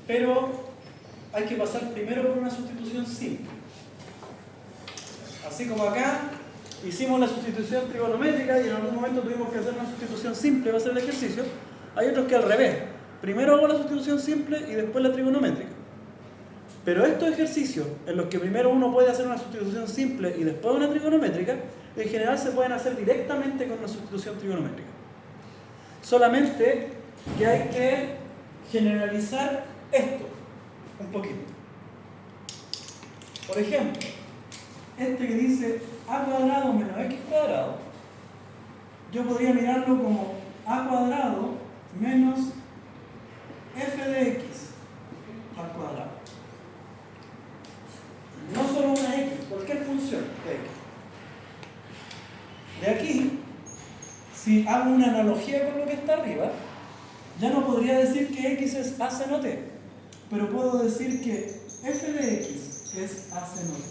[SPEAKER 1] pero hay que pasar primero por una sustitución simple. Así como acá hicimos la sustitución trigonométrica y en algún momento tuvimos que hacer una sustitución simple para hacer el ejercicio, hay otros que al revés. Primero hago la sustitución simple y después la trigonométrica. Pero estos ejercicios, en los que primero uno puede hacer una sustitución simple y después una trigonométrica, en general se pueden hacer directamente con una sustitución trigonométrica. Solamente que hay que generalizar esto un poquito. Por ejemplo, este que dice a cuadrado menos x cuadrado, yo podría mirarlo como a cuadrado menos f de x al cuadrado. No solo una x, cualquier función de x. De aquí, si hago una analogía con lo que está arriba, ya no podría decir que x es a seno t, pero puedo decir que f de x es a seno t.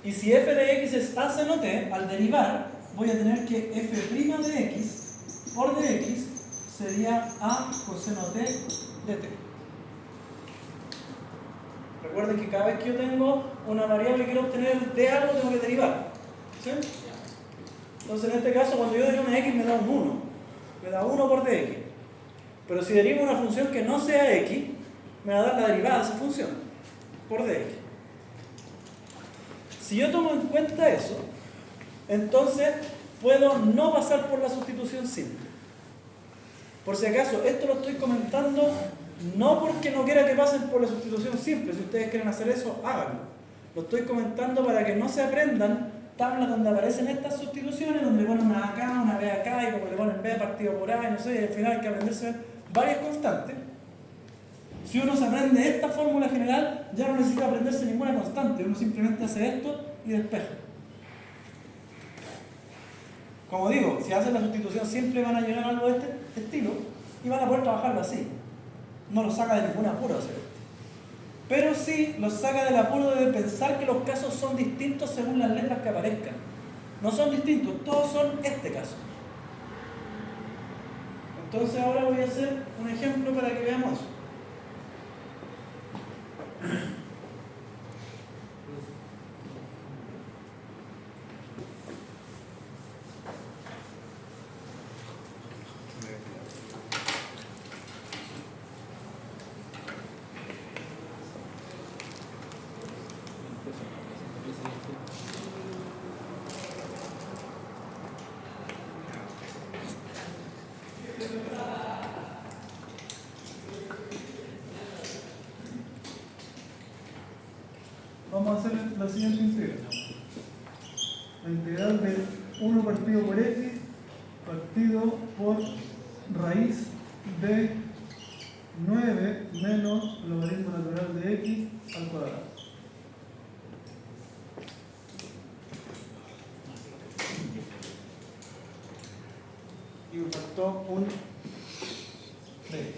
[SPEAKER 1] Y si f de x es a seno t, al derivar, voy a tener que f' de x por dx sería a coseno t de t. Recuerden que cada vez que yo tengo una variable y quiero obtener de algo, tengo que derivar. ¿Sí? Entonces, en este caso, cuando yo derivo una x, me da un 1. Me da 1 por dx. Pero si derivo una función que no sea x, me va a dar la derivada de esa función por dx. Si yo tomo en cuenta eso, entonces puedo no pasar por la sustitución simple. Por si acaso, esto lo estoy comentando no porque no quiera que pasen por la sustitución simple. Si ustedes quieren hacer eso, háganlo. Lo estoy comentando para que no se aprendan tablas donde aparecen estas sustituciones, donde ponen una acá, una b acá, y como le ponen b partido por a, y no sé, y al final hay que aprenderse varias constantes. Si uno se aprende esta fórmula general, ya no necesita aprenderse ninguna constante. Uno simplemente hace esto y despeja. Como digo, si hacen la sustitución simple van a llegar a algo de este estilo y van a poder trabajarlo así. No lo saca de ningún apuro hacer esto. Pero sí lo saca del apuro de pensar que los casos son distintos según las letras que aparezcan. No son distintos, todos son este caso. Entonces ahora voy a hacer un ejemplo para que veamos eso. Vamos a hacer la siguiente integral. La integral de 1 partido por x partido por raíz de 9 menos logaritmo natural de x al cuadrado. Y me faltó un d.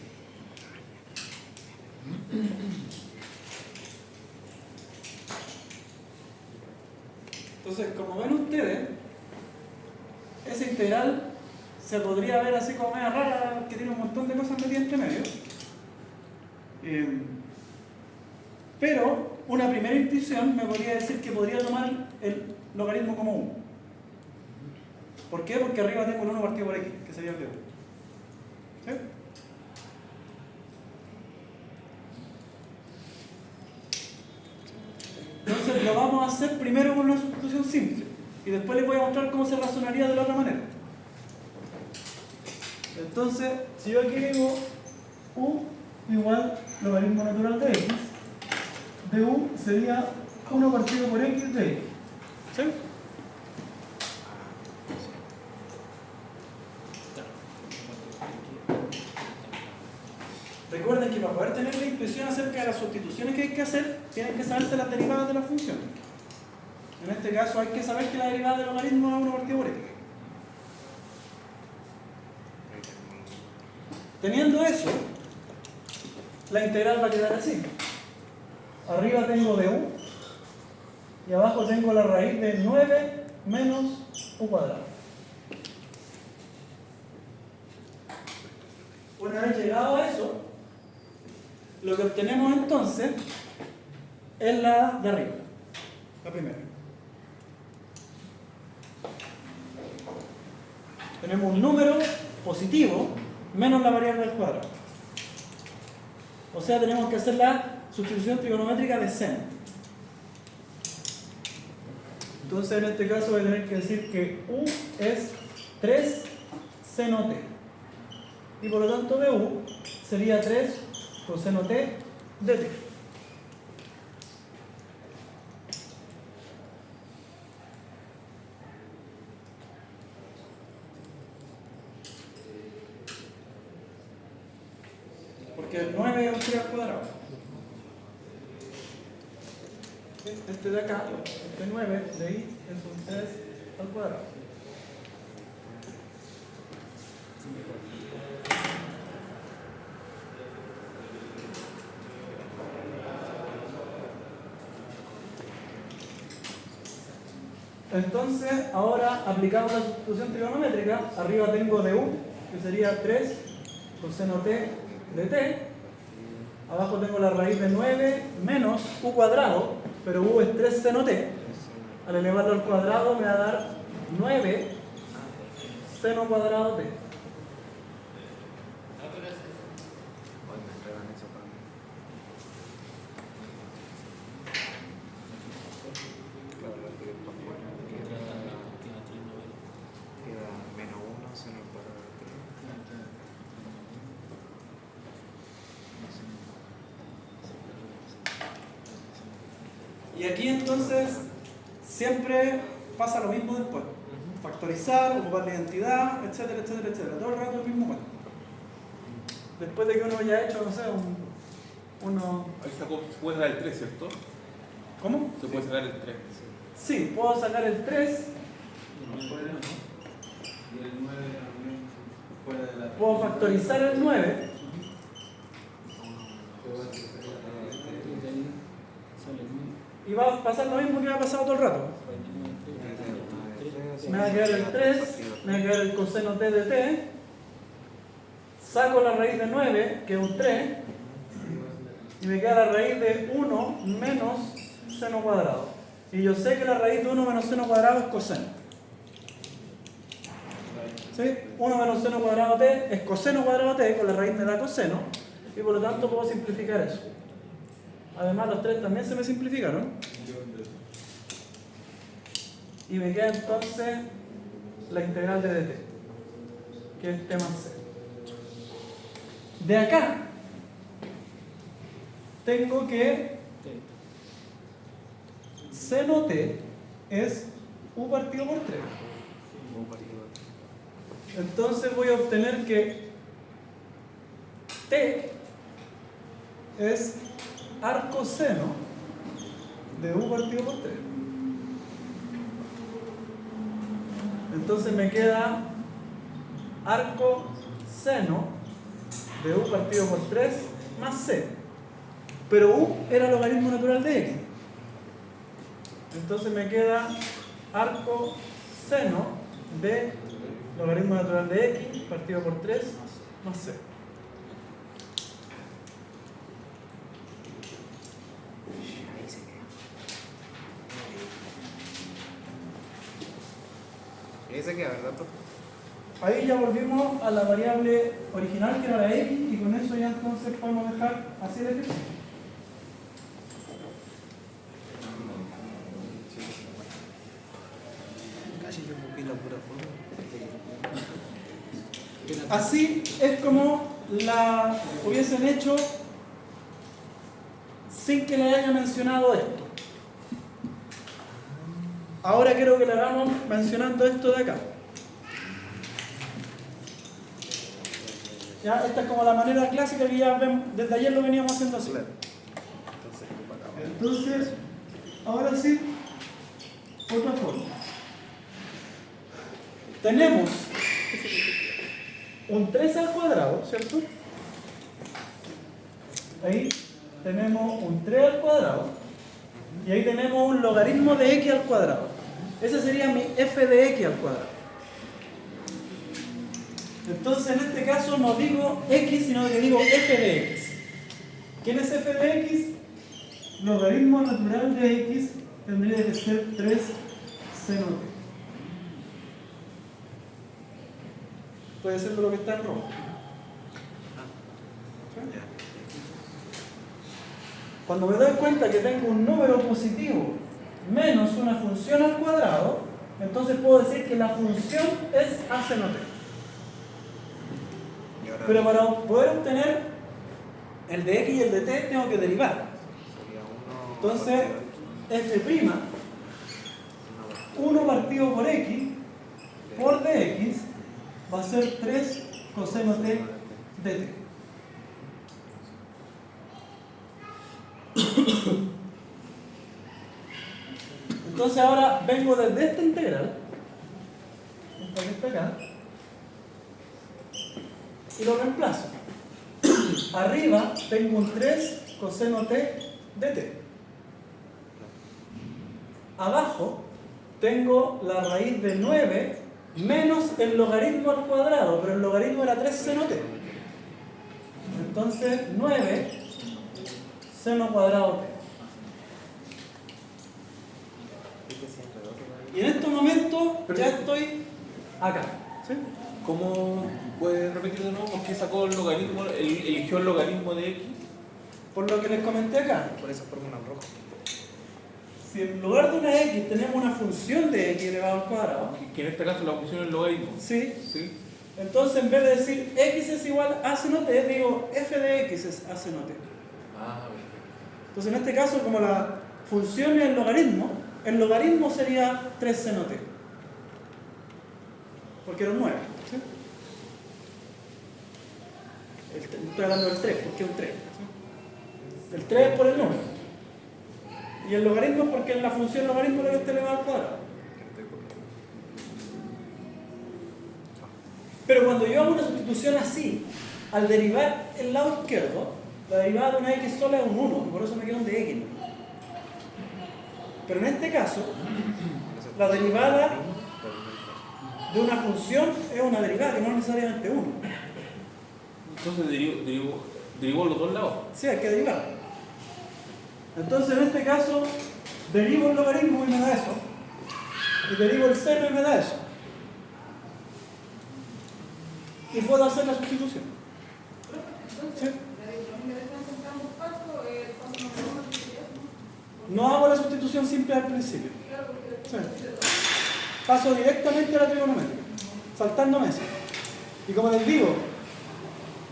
[SPEAKER 1] Entonces, como ven ustedes, esa integral se podría ver así como media rara, que tiene un montón de cosas metidas entre medio. Pero una primera intuición me podría decir que podría tomar el logaritmo como 1. ¿Por qué? Porque arriba tengo el 1 partido por x, que sería el de 1. ¿Sí? Entonces lo vamos a hacer primero con una sustitución simple y después les voy a mostrar cómo se razonaría de la otra manera. Entonces, si yo aquí digo u igual logaritmo natural de x, de u sería 1 partido por x de x. ¿Sí? Recuerden que para poder tener la intuición acerca de las sustituciones que hay que hacer, tienen que saberse las derivadas de las funciones. En este caso hay que saber que la derivada del logaritmo es 1 partido por x. Teniendo eso, la integral va a quedar así. Arriba tengo de u y abajo tengo la raíz de 9 menos u cuadrado. Una vez llegado a eso, lo que obtenemos entonces es la de arriba, la primera. Tenemos un número positivo menos la variable al cuadrado. O sea, tenemos que hacer la sustitución trigonométrica de seno. Entonces, en este caso voy a tener que decir que u es 3 seno t. Y por lo tanto de u sería 3 coseno t de t. Porque el 9 es un 3 al cuadrado. Este de acá, este 9 de ahí es un 3 al cuadrado. Entonces, ahora aplicamos la sustitución trigonométrica. Arriba tengo de u, que sería 3 coseno t de t. Abajo tengo la raíz de 9 menos u cuadrado, pero u es 3 seno t. Al elevarlo al cuadrado me va a dar 9 seno cuadrado t. Y aquí entonces siempre pasa lo mismo después. Factorizar, ocupar la identidad, etcétera, etcétera, etcétera. Todo el rato el mismo cuento. Después de que uno haya hecho, no sé, uno...
[SPEAKER 2] Ahí se puede sacar el 3, ¿cierto?
[SPEAKER 1] ¿Cómo?
[SPEAKER 2] Se puede sacar el 3.
[SPEAKER 1] Sí, puedo sacar el 3.
[SPEAKER 4] Y el 9 también fuera de la...
[SPEAKER 1] Puedo factorizar el 9. Y va a pasar lo mismo que me ha pasado todo el rato. Me va a quedar el 3, me va a quedar el coseno t de t. Saco la raíz de 9, que es un 3. Y me queda la raíz de 1 menos seno cuadrado. Y yo sé que la raíz de 1 menos seno cuadrado es coseno. ¿Sí? 1 menos seno cuadrado t es coseno cuadrado t, con la raíz me da coseno. Y por lo tanto puedo simplificar eso. Además los 3 también se me simplificaron. Y me queda entonces la integral de dt, que es t más c. De acá tengo que seno t es u partido por 3. Entonces voy a obtener que t es arco seno de u partido por 3. Entonces me queda arco seno de u partido por 3 más c. Pero u era el logaritmo natural de x. Entonces me queda arco seno de logaritmo natural de x partido por 3 más c.
[SPEAKER 8] Ahí se queda, ¿verdad, profe?
[SPEAKER 1] Ahí ya volvimos a la variable original que era la x y con eso ya entonces podemos dejar así de ejercicio.
[SPEAKER 8] Casi yo busqué la pura forma.
[SPEAKER 1] Así es como la hubiesen hecho sin que le haya mencionado esto. Ahora quiero que le hagamos mencionando esto de acá. Ya, esta es como la manera clásica que ya ven, desde ayer lo veníamos haciendo así. Entonces, ahora sí, otra forma. Tenemos un 3 al cuadrado, ¿cierto? Ahí tenemos un 3 al cuadrado y ahí tenemos un logaritmo de x al cuadrado. Ese sería mi f de x al cuadrado. Entonces en este caso no digo x, sino que digo f de x. ¿Quién es f de x? Logaritmo natural de x tendría que ser 3 seno t. Puede ser lo que está en rojo. Cuando me doy cuenta que tengo un número positivo menos una función al cuadrado, entonces puedo decir que la función es a seno t. Pero para poder obtener el de x y el de t tengo que derivar. Entonces, f', 1 partido por x por dx va a ser 3 coseno t dt. Entonces ahora vengo desde esta integral, esta que está acá, y lo reemplazo. Arriba tengo un 3 coseno t dt. Abajo tengo la raíz de 9 menos el logaritmo al cuadrado, pero el logaritmo era 3 seno t. Entonces 9 seno cuadrado t. Y en este momento ya estoy acá. ¿Sí?
[SPEAKER 2] ¿Cómo puedes repetir de nuevo? ¿Por qué sacó el logaritmo, eligió el logaritmo de x?
[SPEAKER 1] Por lo que les comenté acá.
[SPEAKER 8] Por esa fórmula en rojo.
[SPEAKER 1] Si en lugar de una x tenemos una función de x elevado al cuadrado,
[SPEAKER 2] Que en este caso la función es el logaritmo.
[SPEAKER 1] ¿sí?
[SPEAKER 2] ¿Sí?
[SPEAKER 1] Entonces en vez de decir x es igual a seno t, digo f de x es a seno t.
[SPEAKER 2] Ah, perfecto.
[SPEAKER 1] Entonces en este caso, como la función es el logaritmo sería 3 seno t. Porque era un 9. ¿Sí? Estoy hablando del 3, porque es un 3. ¿Sí? El 3 es por el número. Y el logaritmo es porque en la función logaritmo debe estar elevado al cuadrado. Pero cuando yo hago una sustitución así, al derivar el lado izquierdo, la derivada de una x sola es un 1, y por eso me queda un de x. Pero en este caso, la derivada de una función es una derivada que no es necesariamente 1.
[SPEAKER 2] Entonces derivó los dos lados.
[SPEAKER 1] Sí, hay que derivar. Entonces en este caso, derivo el logaritmo y me da eso. Y derivo el seno y me da eso. Y puedo hacer la sustitución. ¿Sí? No hago la sustitución simple al principio. Sí. Paso directamente a la trigonométrica, saltándome eso. Y como les digo,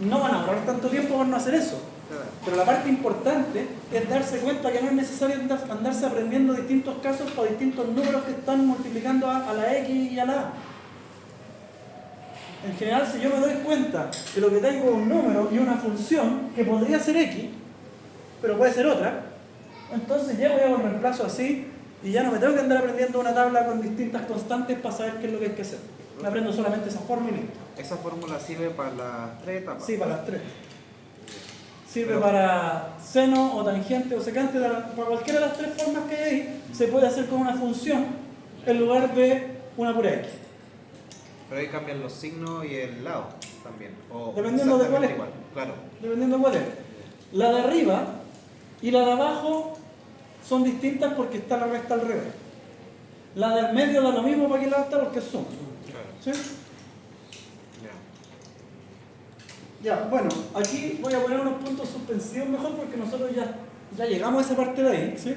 [SPEAKER 1] no van a ahorrar tanto tiempo por no hacer eso. Pero la parte importante es darse cuenta que no es necesario andarse aprendiendo distintos casos para distintos números que están multiplicando a la x y a la a. En general, si yo me doy cuenta que lo que tengo es un número y una función que podría ser x, pero puede ser otra, entonces llego y hago el reemplazo así y ya no me tengo que andar aprendiendo una tabla con distintas constantes para saber qué es lo que hay que hacer. Me aprendo solamente esa fórmula y listo.
[SPEAKER 8] ¿Esa fórmula sirve para las 3 etapas?
[SPEAKER 1] Sí, para las 3. Sirve para seno o tangente o secante, para cualquiera de las 3 formas que hay ahí, se puede hacer con una función en lugar de una pura x.
[SPEAKER 8] Pero ahí cambian los signos y el lado también. O
[SPEAKER 1] Dependiendo de cuál es.
[SPEAKER 8] igual. Claro.
[SPEAKER 1] Dependiendo de cuál es. La de arriba y la de abajo son distintas porque está la recta al revés. La del medio da lo mismo para que la está porque es suma.
[SPEAKER 8] Claro.
[SPEAKER 1] ¿Sí?
[SPEAKER 8] Ya.
[SPEAKER 1] Ya, bueno, aquí voy a poner unos puntos suspensivos mejor porque nosotros ya llegamos a esa parte de ahí, ¿sí?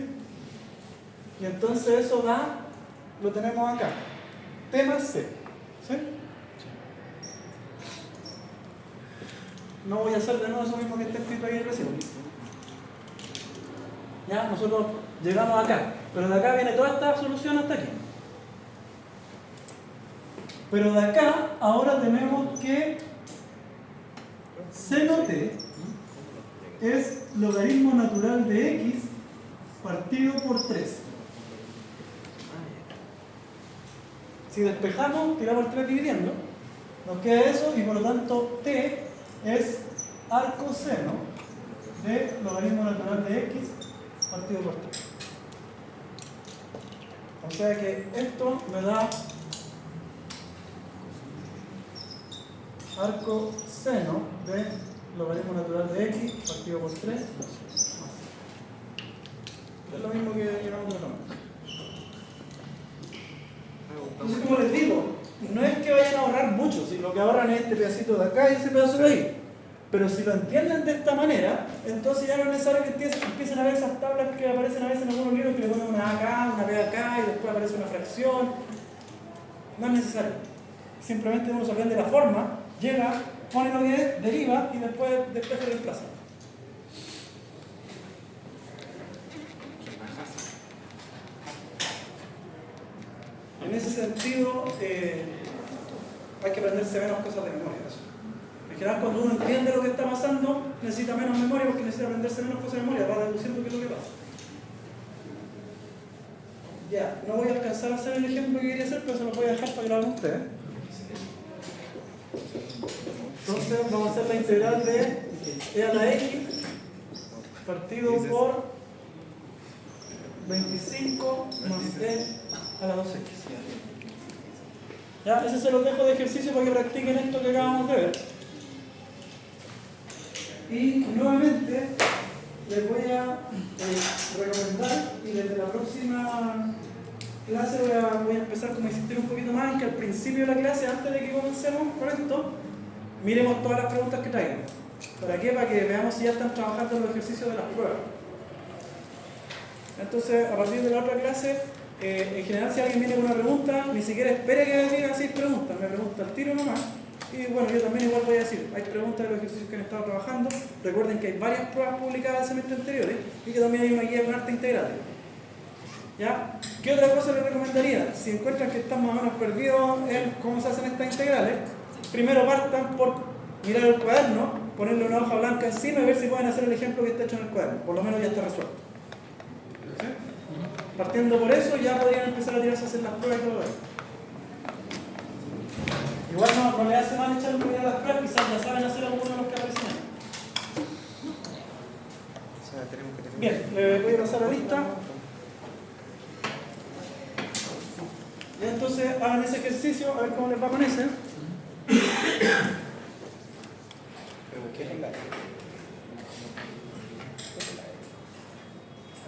[SPEAKER 1] Y entonces eso lo tenemos acá. T más C, ¿sí? No voy a hacer de nuevo eso mismo que está escrito ahí recién. Ya, nosotros llegamos acá, pero de acá viene toda esta solución hasta aquí. Pero de acá ahora tenemos que seno t es logaritmo natural de x partido por 3. Si despejamos, tiramos el 3 dividiendo, Nos queda eso y por lo tanto t es arcoseno de logaritmo natural de x partido por 3. O sea que esto me da arcoseno de logaritmo natural de x partido por 3. Es lo mismo que llevamos de nombre. Entonces, como les digo, no es que vayan a ahorrar mucho, si lo que ahorran es este pedacito de acá y ese pedazo de ahí. Pero si lo entienden de esta manera, entonces ya no es necesario que empiecen a ver esas tablas que aparecen a veces en algunos libros que le ponen una A acá, una B acá y después aparece una fracción. No es necesario. Simplemente uno se aprende la forma, llega, pone lo que es, deriva y después se reemplaza. En ese sentido, hay que aprenderse menos cosas de memoria. En general, cuando uno entiende lo que está pasando, necesita menos memoria porque necesita aprenderse menos cosas de memoria, va deduciendo qué es lo que pasa. Ya, no voy a alcanzar a hacer el ejemplo que quería hacer, pero se lo voy a dejar para que lo hagan ustedes. Entonces, vamos a hacer la integral de e a la x partido por 25 más e a la 2x. Ya, ese se los dejo de ejercicio para que practiquen esto que acabamos de ver. Y nuevamente les voy a recomendar, y desde la próxima clase voy a empezar como a insistir un poquito más en que al principio de la clase, antes de que comencemos con esto, miremos todas las preguntas que traigan. ¿Para qué? Para que veamos si ya están trabajando los ejercicios de las pruebas. Entonces, a partir de la otra clase, en general, si alguien viene con una pregunta, ni siquiera espere que me diga 6 preguntas, me pregunta al tiro nomás. Y bueno, yo también igual voy a decir, hay preguntas de los ejercicios que han estado trabajando. Recuerden que hay varias pruebas publicadas el semestre anteriores y que también hay una guía con arte integral. ¿Ya? ¿Qué otra cosa les recomendaría? Si encuentran que están más o menos perdidos en cómo se hacen estas integrales, primero partan por mirar el cuaderno, ponerle una hoja blanca encima y ver si pueden hacer el ejemplo que está hecho en el cuaderno. Por lo menos ya está resuelto. ¿Sí? Partiendo por eso, ya podrían empezar a tirarse a hacer las pruebas y todo eso. Igual no le hace mal echar un poquito a las pruebas, quizás ya saben hacer algunos de los que aparecen ahí. Bien, le voy a pasar la lista. Y entonces hagan ese ejercicio, a ver cómo les va con ese.